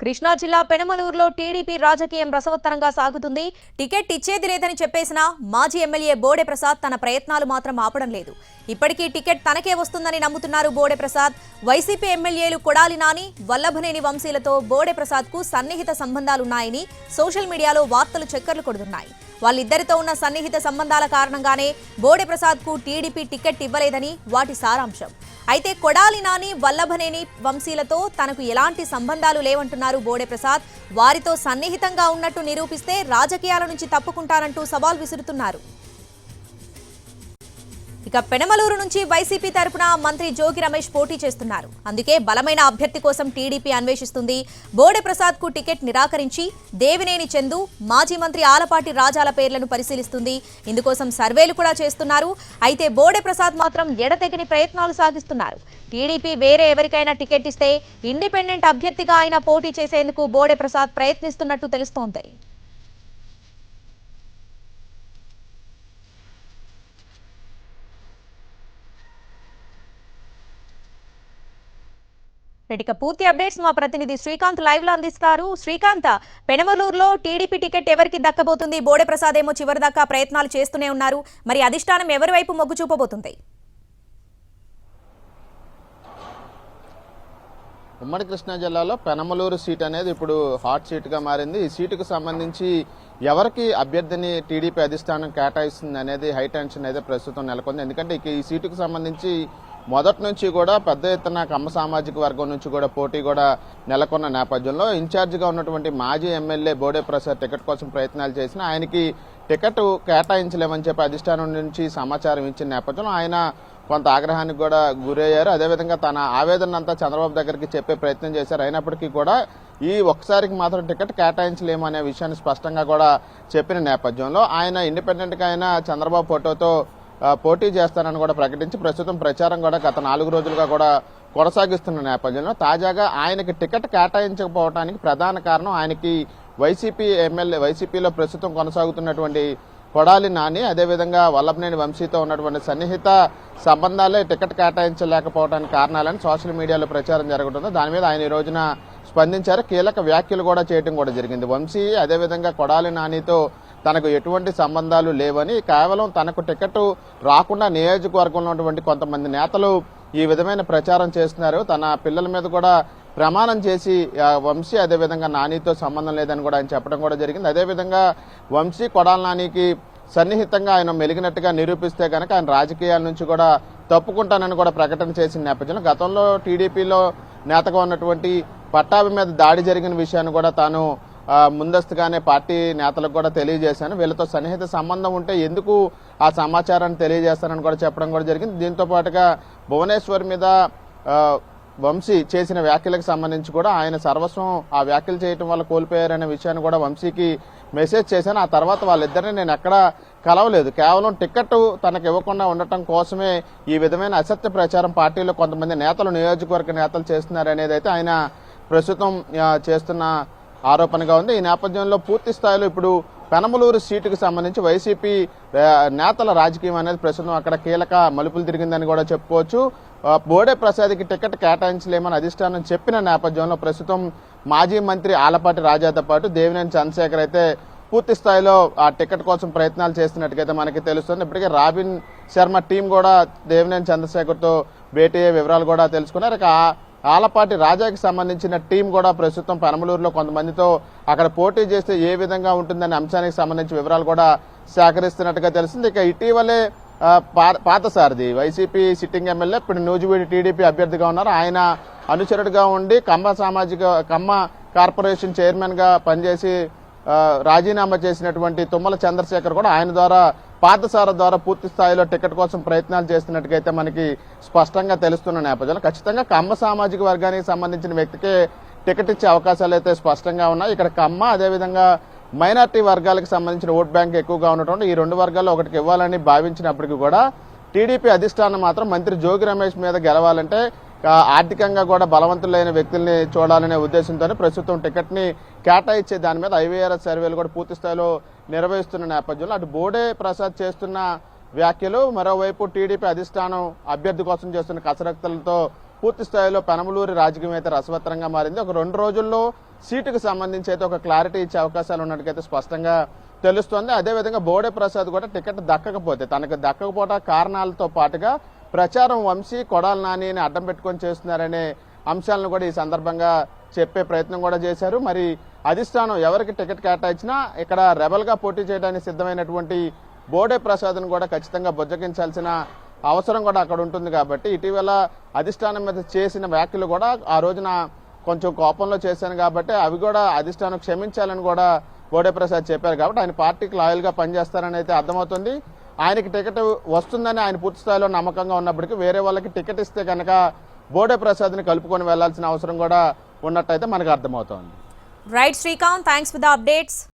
కృష్ణా జిల్లా పెనమలూరులో టీడీపీ రాజకీయం రసవత్తరంగా సాగుతుంది. టికెట్ ఇచ్చేది లేదని చెప్పేసినా మాజీ ఎమ్మెల్యే బోడే ప్రసాద్ తన ప్రయత్నాలు మాత్రం ఆపడం లేదు. ఇప్పటికీ టికెట్ తనకే వస్తుందని నమ్ముతున్నారు బోడే ప్రసాద్. వైసీపీ ఎమ్మెల్యేలు కొడాలి నాని, వల్లభనేని వంశీలతో బోడే ప్రసాద్కు సన్నిహిత సంబంధాలున్నాయని సోషల్ మీడియాలో వార్తలు చక్కర్లు కొడుతున్నాయి. వాళ్ళిద్దరితో ఉన్న సన్నిహిత సంబంధాల కారణంగానే బోడే ప్రసాద్కు టీడీపీ టికెట్ ఇవ్వలేదని వాటి సారాంశం. అయితే కొడాలి నాని, వల్లభనేని వంశీలతో తనకు ఎలాంటి సంబంధాలు లేవంటున్నారు బోడే ప్రసాద్. వారితో సన్నిహితంగా ఉన్నట్టు నిరూపిస్తే రాజకీయాల నుంచి తప్పుకుంటానంటూ సవాల్ విసురుతున్నారు. ఇక పెనమలూరు నుంచి వైసీపీ తరపున మంత్రి జోగి రమేష్ పోటీ చేస్తున్నారు. అందుకే బలమైన అభ్యర్థి కోసం టీడీపీ అన్వేషిస్తుంది. బోడే ప్రసాద్ కు టికెట్ నిరాకరించి దేవినేని చందు, మాజీ మంత్రి ఆలపాటి రాజాల పేర్లను పరిశీలిస్తుంది. ఇందుకోసం సర్వేలు కూడా చేస్తున్నారు. అయితే బోడే ప్రసాద్ మాత్రం ఎడతెగని ప్రయత్నాలు సాగిస్తున్నారు. టీడీపీ వేరే ఎవరికైనా టికెట్ ఇస్తే ఇండిపెండెంట్ అభ్యర్థిగా ఆయన పోటీ చేసేందుకు బోడే ప్రసాద్ ప్రయత్నిస్తున్నట్టు తెలుస్తోంది. ఇక పూర్తి అప్డేట్స్ మా ప్రతినిధి శ్రీకాంత్ లైవ్ లో అందిస్తారు. శ్రీకాంత్, పెనమలూరులో టీడీపీ టికెట్ ఎవరికి దక్కబోతుంది? బోడే ప్రసాద్ ఏమో చివరిదాకా ప్రయత్నాలు చేస్తూనే ఉన్నారు. మరి అధిష్టానం ఎవరి వైపు మొగ్గు చూపబోతుంది? ఉమ్మడి కృష్ణా జిల్లాలో పెనమలూరు సీట్ అనేది ఇప్పుడు హాట్ సీట్గా మారింది. ఈ సీటుకు సంబంధించి ఎవరికి అభ్యర్థిని టీడీపీ అధిష్టానం కేటాయిస్తుంది అనేది హై టెన్షన్ అయితే ప్రస్తుతం నెలకొంది. ఎందుకంటే ఈ సీటుకు సంబంధించి మొదటి నుంచి కూడా పెద్ద ఎత్తున కమ్మ సామాజిక వర్గం నుంచి కూడా పోటీ కూడా నెలకొన్న నేపథ్యంలో ఇన్ఛార్జిగా ఉన్నటువంటి మాజీ ఎమ్మెల్యే బోడే ప్రసాద్ టికెట్ కోసం ప్రయత్నాలు చేసినా ఆయనకి టికెట్ కేటాయించలేమని చెప్పి అధిష్టానం నుంచి సమాచారం ఇచ్చిన నేపథ్యంలో ఆయన కొంత ఆగ్రహానికి కూడా గురయ్యారు. అదేవిధంగా తన ఆవేదన అంతా చంద్రబాబు దగ్గరికి చెప్పే ప్రయత్నం చేశారు. అయినప్పటికీ కూడా ఈ ఒక్కసారికి మాత్రం టికెట్ కేటాయించలేము అనే విషయాన్ని స్పష్టంగా కూడా చెప్పిన నేపథ్యంలో ఆయన ఇండిపెండెంట్ గా అయినా చంద్రబాబు ఫోటోతో పోటీ చేస్తానని కూడా ప్రకటించి ప్రస్తుతం ప్రచారం కూడా గత 4 రోజులుగా కూడా కొనసాగిస్తున్న నేపథ్యంలో తాజాగా ఆయనకి టికెట్ కేటాయించకపోవడానికి ప్రధాన కారణం ఆయనకి వైసీపీలో ప్రస్తుతం కొనసాగుతున్నటువంటి కొడాలి నాని, అదేవిధంగా వల్లభనేని వంశీతో ఉన్నటువంటి సన్నిహిత సంబంధాలే టికెట్ కేటాయించలేకపోవడానికి కారణాలని సోషల్ మీడియాలో ప్రచారం జరుగుతుంది. దాని మీద ఆయన ఈ రోజున స్పందించారు. కీలక వ్యాఖ్యలు కూడా చేయడం కూడా జరిగింది. వంశీ అదేవిధంగా కొడాలి నానితో తనకు ఎటువంటి సంబంధాలు లేవని, కేవలం తనకు టికెట్ రాకుండా నియోజకవర్గంలో ఉన్నటువంటి కొంతమంది నేతలు ఈ విధమైన ప్రచారం చేస్తున్నారు. తన పిల్లల మీద కూడా ప్రమాణం చేసి వంశీ అదేవిధంగా నానితో సంబంధం లేదని కూడా ఆయన చెప్పడం కూడా జరిగింది. అదేవిధంగా వంశీ కొడాలి నానికి సన్నిహితంగా ఆయన మెలిగినట్టుగా నిరూపిస్తే కనుక ఆయన రాజకీయాల నుంచి కూడా తప్పుకుంటానని కూడా ప్రకటన చేసిన నేపథ్యంలో గతంలో టీడీపీలో నేతగా ఉన్నటువంటి పట్టాభి మీద దాడి జరిగిన విషయాన్ని కూడా తాను ముందస్తుగానే పార్టీ నేతలకు కూడా తెలియజేశాను. వీళ్ళతో సన్నిహిత సంబంధం ఉంటే ఎందుకు ఆ సమాచారాన్ని తెలియజేస్తానని కూడా చెప్పడం కూడా జరిగింది. దీంతో పాటుగా భువనేశ్వర్ మీద వంశీ చేసిన వ్యాఖ్యలకు సంబంధించి కూడా ఆయన సర్వస్వం ఆ వ్యాఖ్యలు చేయడం వల్ల కోల్పోయారనే విషయాన్ని కూడా వంశీకి మెసేజ్ చేశాను. ఆ తర్వాత వాళ్ళిద్దరిని నేను ఎక్కడా కలవలేదు, కేవలం టికెట్ తనకు ఇవ్వకుండా ఉండటం కోసమే ఈ విధమైన అసత్య ప్రచారం పార్టీలో కొంతమంది నేతలు, నియోజకవర్గ నేతలు చేస్తున్నారనేది అయితే ఆయన ప్రస్తుతం చేస్తున్న ఆరోపణగా ఉంది. ఈ నేపథ్యంలో పూర్తి స్థాయిలో ఇప్పుడు పెనమలూరు సీటుకు సంబంధించి వైసీపీ నేతల రాజకీయం అనేది ప్రస్తుతం అక్కడ కీలక మలుపులు తిరిగిందని కూడా చెప్పుకోవచ్చు. బోడే ప్రసాద్కి టికెట్ కేటాయించలేమని అధిష్టానం చెప్పిన నేపథ్యంలో ప్రస్తుతం మాజీ మంత్రి ఆలపాటి రాజాతో పాటు దేవినేని చంద్రశేఖర్ అయితే పూర్తి స్థాయిలో ఆ టికెట్ కోసం ప్రయత్నాలు చేస్తున్నట్టుగైతే మనకి తెలుస్తుంది. ఇప్పటికే రాబిన్ శర్మ టీం కూడా దేవినేని చంద్రశేఖర్తో భేటీ అయ్యే వివరాలు కూడా తెలుసుకున్నారు. ఇక ఆలపాటి రాజాకి సంబంధించిన టీం కూడా ప్రస్తుతం పెనమలూరులో కొంతమందితో అక్కడ పోటీ చేస్తే ఏ విధంగా ఉంటుందనే అంశానికి సంబంధించి వివరాలు కూడా సేకరిస్తున్నట్టుగా తెలిసింది. ఇక ఇటీవలే పాతసారథి వైసీపీ సిట్టింగ్ ఎమ్మెల్యే ఇప్పుడు నూజివీడు టీడీపీ అభ్యర్థిగా ఉన్నారు. ఆయన అనుచరుడిగా ఉండి కమ్మ కార్పొరేషన్ చైర్మన్ గా పనిచేసి రాజీనామా చేసినటువంటి తుమ్మల చంద్రశేఖర్ కూడా ఆయన ద్వారా పాతసారథి ద్వారా పూర్తి స్థాయిలో టికెట్ కోసం ప్రయత్నాలు చేస్తున్నట్టుగైతే మనకి స్పష్టంగా తెలుస్తున్న నేపథ్యంలో ఖచ్చితంగా కమ్మ సామాజిక వర్గానికి సంబంధించిన వ్యక్తికే టికెట్ ఇచ్చే అవకాశాలు అయితే స్పష్టంగా ఉన్నాయి. ఇక్కడ కమ్మ అదేవిధంగా మైనార్టీ వర్గాలకు సంబంధించిన ఓట్ బ్యాంక్ ఎక్కువగా ఉండటం ఈ రెండు వర్గాల్లో ఒకటికి ఇవ్వాలని భావించినప్పటికీ కూడా టీడీపీ అధిష్టానం మాత్రం మంత్రి జోగి రమేష్ మీద గెలవాలంటే ఆర్థికంగా కూడా బలవంతులైన వ్యక్తుల్ని చూడాలనే ఉద్దేశంతోనే ప్రస్తుతం టికెట్ ని కేటాయించే దాని మీద ఐవీఆర్ఎస్ సర్వేలు కూడా పూర్తి స్థాయిలో నిర్వహిస్తున్న నేపథ్యంలో అటు బోడే ప్రసాద్ చేస్తున్న వ్యాఖ్యలు, మరోవైపు టీడీపీ అధిష్టానం అభ్యర్థి కోసం చేస్తున్న కసరత్తులతో పూర్తి స్థాయిలో పెనమలూరు రాజకీయం అయితే రసవత్తరంగా మారింది. ఒక 2 రోజుల్లో సీటుకు సంబంధించి అయితే ఒక క్లారిటీ ఇచ్చే అవకాశాలు ఉన్నట్టుకైతే స్పష్టంగా తెలుస్తోంది. అదేవిధంగా బోడే ప్రసాద్ కూడా టికెట్ దక్కకపోతే తనకు దక్కకపోవడం కారణాలతో పాటుగా ప్రచారం వంశీ కొడాల నానిని అడ్డం పెట్టుకొని చేస్తున్నారనే అంశాలను కూడా ఈ సందర్భంగా చెప్పే ప్రయత్నం కూడా చేశారు. మరి అధిష్టానం ఎవరికి టికెట్ కేటాయించినా ఇక్కడ రెబల్ గా పోటీ చేయడానికి సిద్ధమైనటువంటి బోడే ప్రసాద్ను కూడా ఖచ్చితంగా బుజ్జగించాల్సిన అవసరం కూడా అక్కడ ఉంటుంది. కాబట్టి ఇటీవల అధిష్టానం మీద చేసిన వ్యాఖ్యలు కూడా ఆ రోజున కొంచెం కోపంలో చేశాను కాబట్టి అవి కూడా అధిష్టానం క్షమించాలని కూడా బోడే ప్రసాద్ చెప్పారు. కాబట్టి ఆయన పార్టీకి లాయల్ గా పనిచేస్తారని అయితే అర్థమవుతుంది. ఆయనకి టికెట్ వస్తుందని ఆయన పూర్తి స్థాయిలో నమ్మకంగా ఉన్నప్పటికీ వేరే వాళ్ళకి టికెట్ ఇస్తే కనుక బోడే ప్రసాద్ని కలుపుకొని వెళ్లాల్సిన అవసరం కూడా ఉన్నట్టయితే మనకు అర్థమవుతోంది. Right Srikanth, thanks for the updates.